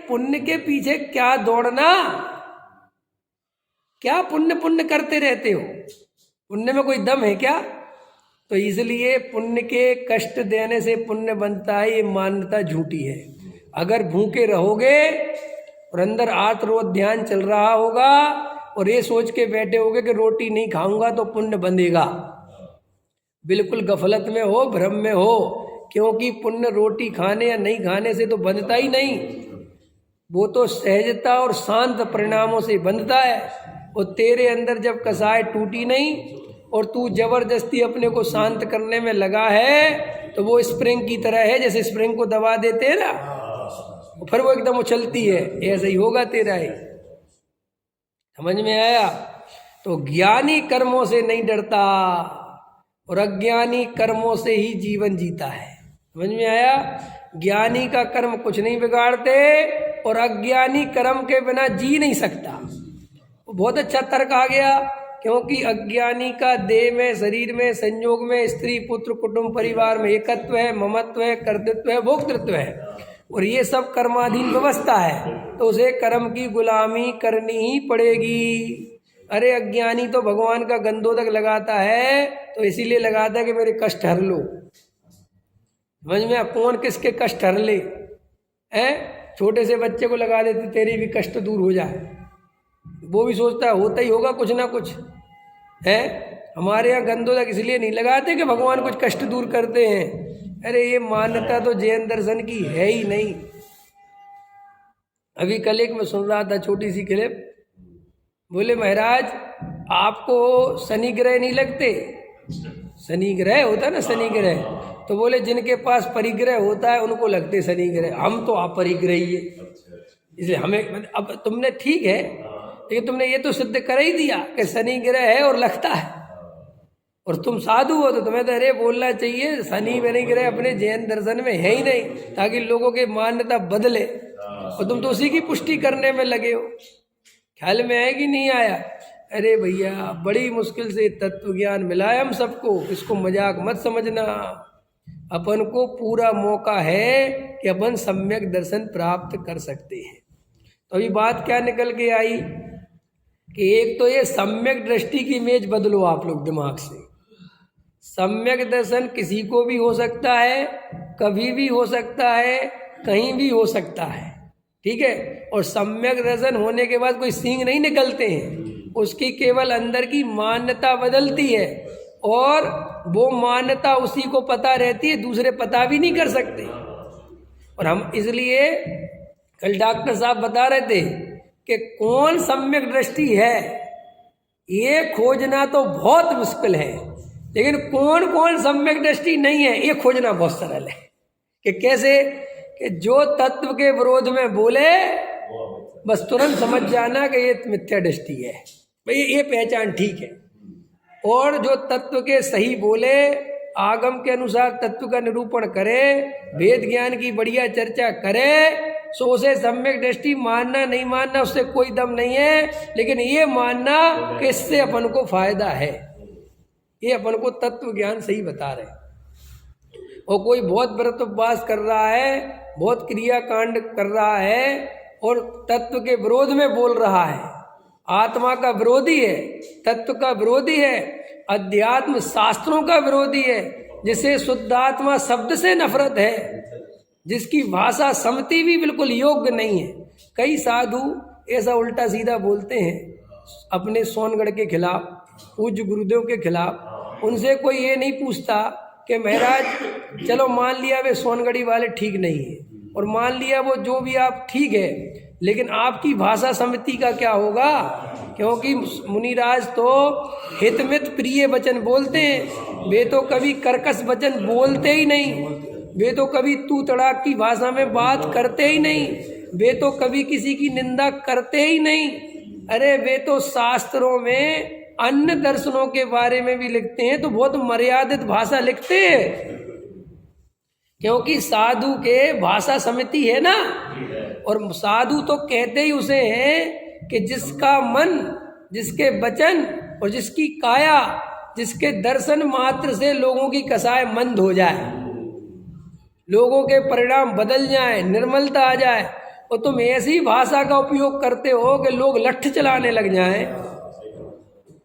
पुण्य के पीछे क्या दौड़ना, क्या पुण्य पुण्य करते रहते हो, पुण्य में कोई दम है क्या? तो इसलिए पुण्य के कष्ट देने से पुण्य बनता है, ये मान्यता झूठी है। अगर भूखे रहोगे और अंदर आर्त रोध ध्यान चल रहा होगा और ये सोच के बैठे होगे कि रोटी नहीं खाऊंगा तो पुण्य बंधेगा, बिल्कुल गफलत में हो, भ्रम में हो, क्योंकि पुण्य रोटी खाने या नहीं खाने से तो बंधता ही नहीं, वो तो सहजता और शांत परिणामों से बंधता है। और तेरे अंदर जब कसाय टूटी नहीं और तू जबरदस्ती अपने को शांत करने में लगा है तो वो स्प्रिंग की तरह है, जैसे स्प्रिंग को दबा देते हैं ना, फिर वो एकदम उछलती है, ऐसा ही होगा तेरा ही। समझ में आया? तो ज्ञानी कर्मों से नहीं डरता और अज्ञानी कर्मों से ही जीवन जीता है। समझ में आया? ज्ञानी का कर्म कुछ नहीं बिगाड़ते और अज्ञानी कर्म के बिना जी नहीं सकता। बहुत अच्छा तर्क आ गया, क्योंकि अज्ञानी का देह में, शरीर में, संयोग में स्त्री पुत्र कुटुंब परिवार में एकत्व है, ममत्व है, कर्तृत्व है, भोक्तृत्व है और ये सब कर्माधीन व्यवस्था है, तो उसे कर्म की गुलामी करनी ही पड़ेगी। अरे अज्ञानी तो भगवान का गंधोदक लगाता है तो इसीलिए लगाता है कि मेरे कष्ट हर लो। समझ में? कौन किसके कष्ट हर ले? छोटे से बच्चे को लगा देते तेरे भी कष्ट दूर हो जाए, वो भी सोचता है होता ही होगा कुछ ना कुछ है। हमारे यहाँ गंधोदक इसलिए नहीं लगाते कि भगवान कुछ कष्ट दूर करते हैं। अरे ये मान्यता तो जैन दर्शन की है ही नहीं। अभी कल एक मैं सुन रहा था छोटी सी क्लिप, बोले महाराज आपको शनि ग्रह नहीं लगते? शनि ग्रह होता ना, शनि ग्रह, तो बोले जिनके पास परिग्रह होता है उनको लगते शनि ग्रह, हम तो अपरिग्रही है, इसलिए हमें। अब तुमने ठीक है, लेकिन तुमने ये तो सिद्ध कर ही दिया कि शनि ग्रह है और लगता है, और तुम साधु हो तो तुम्हें तो अरे बोलना चाहिए शनि बनी ग्रह अपने जैन दर्शन में है ही नहीं, ताकि लोगों की मान्यता बदले, और तुम तो उसी की पुष्टि करने में लगे हो। ख्याल में आया कि नहीं आया? अरे भैया बड़ी मुश्किल से तत्व ज्ञान मिला है हम सबको, इसको मजाक मत समझना। अपन को पूरा मौका है कि अपन सम्यक दर्शन प्राप्त कर सकते हैं। तो अभी बात क्या निकल के आई कि एक तो ये सम्यक दृष्टि की इमेज बदलो आप लोग दिमाग से। सम्यक दर्शन किसी को भी हो सकता है, कभी भी हो सकता है, कहीं भी हो सकता है, ठीक है। और सम्यक दर्शन होने के बाद कोई सींग नहीं निकलते हैं, उसकी केवल अंदर की मान्यता बदलती है, और वो मान्यता उसी को पता रहती है, दूसरे पता भी नहीं कर सकते। और हम इसलिए कल डॉक्टर साहब बता रहे थे कि कौन सम्यक दृष्टि है ये खोजना तो बहुत मुश्किल है, लेकिन कौन कौन सम्यक दृष्टि नहीं है ये खोजना बहुत सरल है। कि कैसे? कि जो तत्व के विरोध में बोले बस तुरंत समझ जाना कि ये मिथ्या दृष्टि है, भाई ये पहचान ठीक है। और जो तत्व के सही बोले, आगम के अनुसार तत्व का निरूपण करे, वेद ज्ञान की बढ़िया चर्चा करे, सो उसे सम्यक दृष्टि मानना नहीं मानना उससे कोई दम नहीं है, लेकिन ये मानना कि इससे अपन को फायदा है, ये अपन को तत्व ज्ञान सही बता रहे। और कोई बहुत व्रत उपवास कर रहा है, बहुत क्रिया कांड कर रहा है और तत्व के विरोध में बोल रहा है, आत्मा का विरोधी है, तत्व का विरोधी है, अध्यात्म शास्त्रों का विरोधी है, जिसे शुद्धात्मा शब्द से नफरत है, जिसकी भाषा समति भी बिल्कुल योग्य नहीं है। कई साधु ऐसा उल्टा सीधा बोलते हैं अपने सोनगढ़ के खिलाफ, पूज्य गुरुदेव के खिलाफ। उनसे कोई ये नहीं पूछता कि महाराज चलो मान लिया वे सोनगढ़ी वाले ठीक नहीं है, और मान लिया वो जो भी आप ठीक है, लेकिन आपकी भाषा समिति का क्या होगा? क्योंकि मुनिराज तो हितमित प्रिय वचन बोलते हैं, वे तो कभी कर्कश वचन बोलते ही नहीं, वे तो कभी तू तड़ाक की भाषा में बात करते ही नहीं, वे तो कभी किसी की निंदा करते ही नहीं। अरे वे तो शास्त्रों में अन्य दर्शनों के बारे में भी लिखते हैं तो बहुत मर्यादित भाषा लिखते हैं, क्योंकि साधु के भाषा समिति है ना। और साधु तो कहते ही उसे हैं कि जिसका मन, जिसके वचन और जिसकी काया, जिसके दर्शन मात्र से लोगों की कसाय मंद हो जाए, लोगों के परिणाम बदल जाए, निर्मलता आ जाए, और तुम ऐसी भाषा का उपयोग करते हो कि लोग लठ चलाने लग जाएं,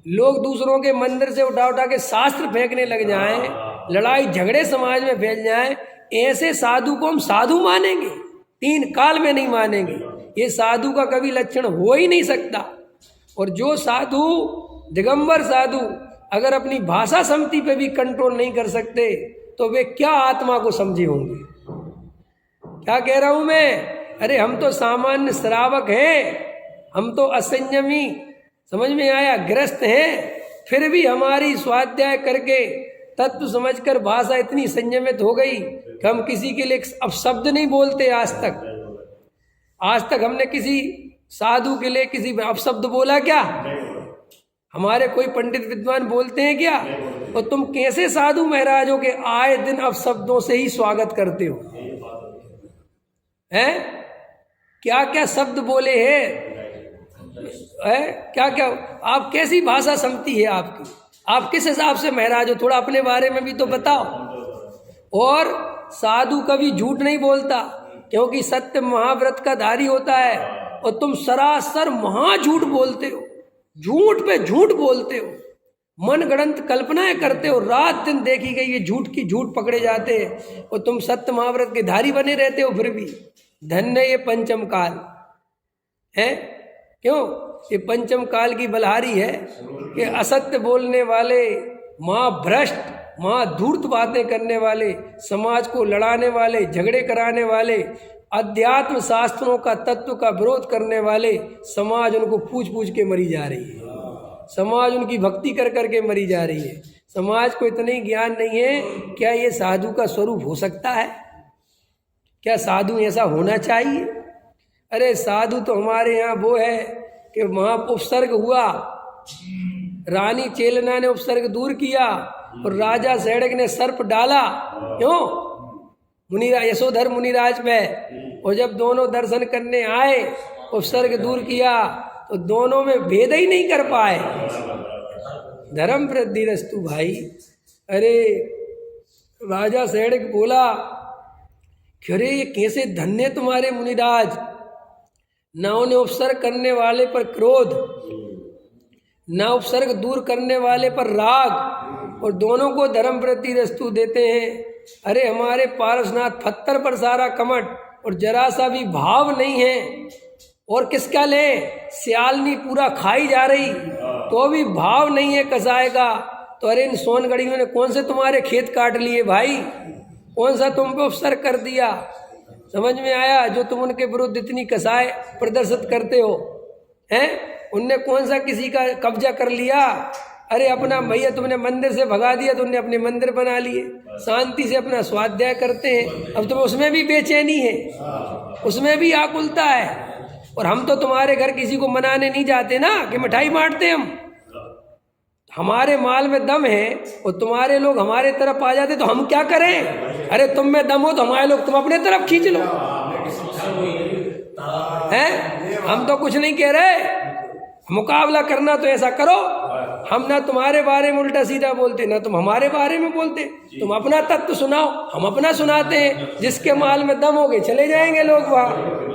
लोग दूसरों के मंदिर से उठा उठा के शास्त्र फेंकने लग जाएं, लड़ाई झगड़े समाज में फैल जाएं। ऐसे साधु को हम साधु मानेंगे? 3 काल में नहीं मानेंगे। ये साधु का कभी लक्षण हो ही नहीं सकता। और जो साधु, दिगंबर साधु, अगर अपनी भाषा सम्मति पे भी कंट्रोल नहीं कर सकते तो वे क्या आत्मा को समझे होंगे? क्या कह रहा हूं मैं? अरे हम तो सामान्य श्रावक हैं, हम तो असंयमी, समझ में आया, ग्रस्त हैं, फिर भी हमारी स्वाध्याय करके तत्व समझकर भाषा इतनी संयमित हो गई कि हम किसी के लिए अब शब्द नहीं बोलते। आज तक हमने किसी साधु के लिए किसी अपशब्द बोला क्या? हमारे कोई पंडित विद्वान बोलते हैं क्या? और तुम कैसे साधु महाराजों के आए दिन अपशब्दों से ही स्वागत करते हो? हैं? क्या क्या शब्द बोले हैं? क्या क्या आप, कैसी भाषा सम्मति है आपकी? आप किस हिसाब से महाराज हो? थोड़ा अपने बारे में भी तो बताओ। और साधु कभी झूठ नहीं बोलता, क्योंकि सत्य महाव्रत का धारी होता है। और तुम सरासर महा झूठ बोलते हो, झूठ पे झूठ बोलते हो, मन गढ़ंत कल्पनाएं करते हो, रात दिन देखी गई ये झूठ की झूठ पकड़े जाते हैं और तुम सत्य महाव्रत के धारी बने रहते हो। फिर भी धन्य ये पंचम काल है। क्यों? ये पंचम काल की बलहारी है कि असत्य बोलने वाले, महाभ्रष्ट, महाधूर्त बातें करने वाले, समाज को लड़ाने वाले, झगड़े कराने वाले, अध्यात्म शास्त्रों का, तत्व का विरोध करने वाले, समाज उनको पूछ पूछ के मरी जा रही है। समाज उनकी भक्ति कर करके मरी जा रही है। समाज को इतना ही ज्ञान नहीं है। क्या ये साधु का स्वरूप हो सकता है? क्या साधु ऐसा होना चाहिए? अरे साधु तो हमारे यहाँ वो है कि वहाँ उपसर्ग हुआ, रानी चेलना ने उपसर्ग दूर किया और राजा सेड़क ने सर्प डाला। क्यों? मुनिराज, यशोधर मुनिराज में। और जब दोनों दर्शन करने आए, उपसर्ग दूर किया, तो दोनों में भेद ही नहीं कर पाए। धर्म वृद्धिरस्तु भाई। अरे राजा सेड़क बोला, अरे ये कैसे धन्य तुम्हारे मुनिराज, ना उन्हें उपसर्ग करने वाले पर क्रोध, ना उपसर्ग दूर करने वाले पर राग, और दोनों को धर्म वृद्धिरस्तु देते हैं। अरे हमारे पारसनाथ पत्थर पर सारा कमट और जरा सा भी भाव नहीं है। और किसका ले? सियालनी पूरा खाई जा रही तो भी भाव नहीं है कसाय का। तो अरे इन सोनगढ़ियों ने कौन से तुम्हारे खेत काट लिए भाई? कौन सा तुम पे उपसर्ग कर दिया? समझ में आया? जो तुम उनके विरुद्ध इतनी कसाय प्रदर्शित करते हो, हैं? उनने कौन सा किसी का कब्जा कर लिया? अरे अपना भैया तुमने मंदिर से भगा दिया तो उनने अपने मंदिर बना लिए, शांति से अपना स्वाध्याय करते हैं। अब तुम्हें उसमें भी बेचैनी है, उसमें भी आकुलता है। और हम तो तुम्हारे घर किसी को मनाने नहीं जाते ना कि मिठाई बांटते। हम, हमारे माल में दम है और तुम्हारे लोग हमारे तरफ आ जाते तो हम क्या करें? अरे तुम में दम हो तो हमारे लोग तुम अपने तरफ खींच लो, हैं? हम तो कुछ नहीं कह रहे। मुकाबला करना तो ऐसा करो, हम ना तुम्हारे बारे में उल्टा सीधा बोलते, ना तुम हमारे बारे में बोलते। तुम अपना तत्व सुनाओ, हम अपना सुनाते हैं। जिसके माल में दम हो गए चले जाएंगे लोग वहाँ।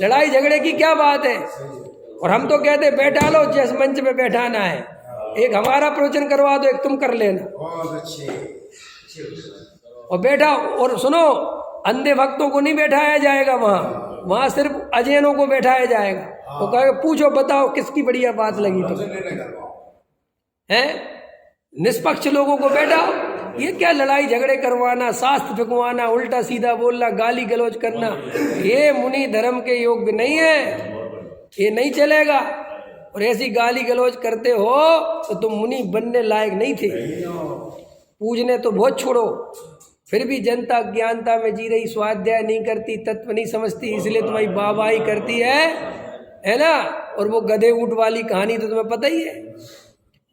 लड़ाई झगड़े की क्या बात है? और हम तो कहते बैठा लो जिस मंच में बैठाना है, एक हमारा प्रवचन करवा दो, एक तुम कर लेना। और बैठा, और सुनो, अंधे भक्तों को नहीं बैठाया जाएगा वहाँ सिर्फ अजैनों को बैठाया जाएगा। वो कहेगा पूछो बताओ किसकी बढ़िया बात लगी तो, हैं? निष्पक्ष लोगों को बैठाओ। ये क्या लड़ाई झगड़े करवाना, शास्त्र फिकवाना, उल्टा सीधा बोलना, गाली गलौज करना, ये मुनि धर्म के योग्य नहीं है, ये नहीं चलेगा। और ऐसी गाली गलौज करते हो तो तुम मुनि बनने लायक नहीं थे। पूजने तो बहुत छोड़ो, फिर भी जनता ज्ञानता में जी रही, स्वाध्याय नहीं करती, तत्व नहीं समझती, इसलिए तुम्हारी वाहवाही करती है ना। और वो गधे ऊँट वाली कहानी तो तुम्हें पता ही है।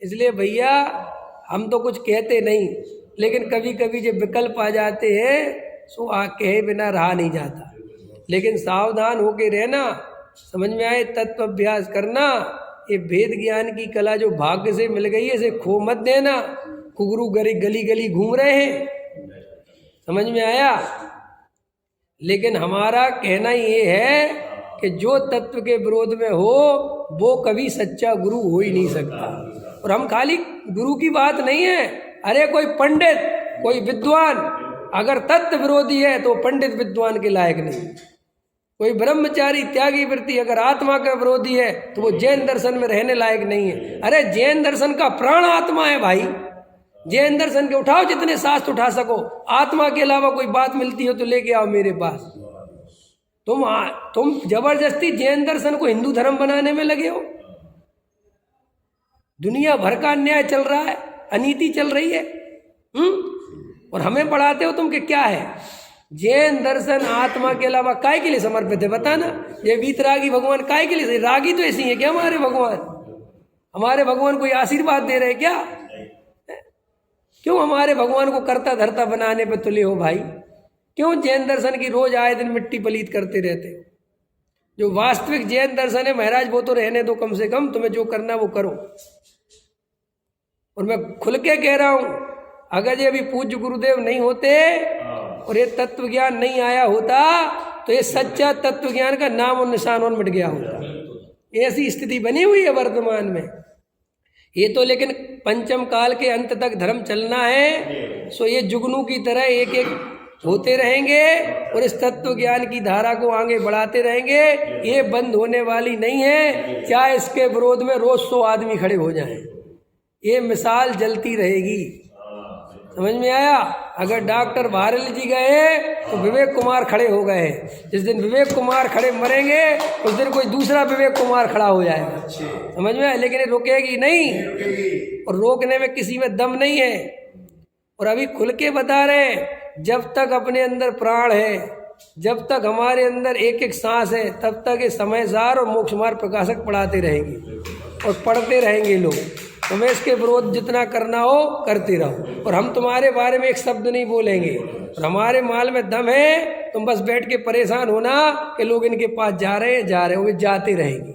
इसलिए भैया हम तो कुछ कहते नहीं, लेकिन कभी कभी जब विकल्प आ जाते हैं सो कहे बिना रहा नहीं जाता। लेकिन सावधान होके रहना, समझ में आए, तत्व अभ्यास करना। ये वेद ज्ञान की कला जो भाग्य से मिल गई है, इसे खो मत देना। कुगरू गली गली घूम रहे हैं, समझ में आया? लेकिन हमारा कहना ये है कि जो तत्व के विरोध में हो वो कभी सच्चा गुरु हो ही नहीं सकता। और हम खाली गुरु की बात नहीं है, अरे कोई पंडित, कोई विद्वान अगर तत्व विरोधी है तो पंडित विद्वान के लायक नहीं। कोई ब्रह्मचारी त्यागी वृत्ति अगर आत्मा का विरोधी है तो वो जैन दर्शन में रहने लायक नहीं है। अरे जैन दर्शन का प्राण आत्मा है भाई, जैन दर्शन के उठाओ जितने शास्त्र उठा सको, आत्मा के अलावा कोई बात मिलती हो तो लेके आओ मेरे पास। तुम जबरदस्ती जैन दर्शन को हिंदू धर्म बनाने में लगे हो। दुनिया भर का अन्याय चल रहा है, अनीति चल रही है, और हमें पढ़ाते हो तुम कि क्या है जैन दर्शन आत्मा के अलावा काय के लिए समर्पित है? बताना। ये वीतरागी भगवान काय के लिए? रागी तो ऐसी है क्या हमारे भगवान? हमारे भगवान कोई आशीर्वाद दे रहे क्या? क्यों हमारे भगवान को करता धरता बनाने पे तुले हो भाई? क्यों जैन दर्शन की रोज आए दिन मिट्टी पलीत करते रहते हो? जो वास्तविक जैन दर्शन है महाराज वो तो रहने दो, कम से कम तुम्हें जो करना वो करो। और मैं खुल के कह रहा हूं, अगर ये अभी पूज्य गुरुदेव नहीं होते और ये तत्व ज्ञान नहीं आया होता तो ये सच्चा तत्व ज्ञान का नाम और निशान और मिट गया होता। ऐसी स्थिति बनी हुई है वर्तमान में। ये तो लेकिन पंचम काल के अंत तक धर्म चलना है, सो ये जुगनू की तरह एक एक होते रहेंगे और इस तत्व ज्ञान की धारा को आगे बढ़ाते रहेंगे। ये बंद होने वाली नहीं है, चाहे इसके विरोध में रोज 100 आदमी खड़े हो जाएं, ये मिसाल जलती रहेगी। समझ में आया? अगर डॉक्टर भारल जी गए तो विवेक कुमार खड़े हो गए। जिस दिन विवेक कुमार खड़े मरेंगे उस दिन कोई दूसरा विवेक कुमार खड़ा हो जाएगा। समझ में आया? लेकिन ये रुकेगी नहीं, और रोकने में किसी में दम नहीं है। और अभी खुल के बता रहे हैं, जब तक अपने अंदर प्राण है, जब तक हमारे अंदर एक एक सांस है, तब तक ये समयसार और मोक्ष मार्ग प्रकाशक पढ़ाते रहेंगे और पढ़ते रहेंगे लोग। तुम्हें इसके विरोध जितना करना हो करते रहो, और हम तुम्हारे बारे में एक शब्द नहीं बोलेंगे। और हमारे माल में दम है, तुम बस बैठ के परेशान होना कि लोग इनके पास जा रहे हैं, वो जाते रहेंगे।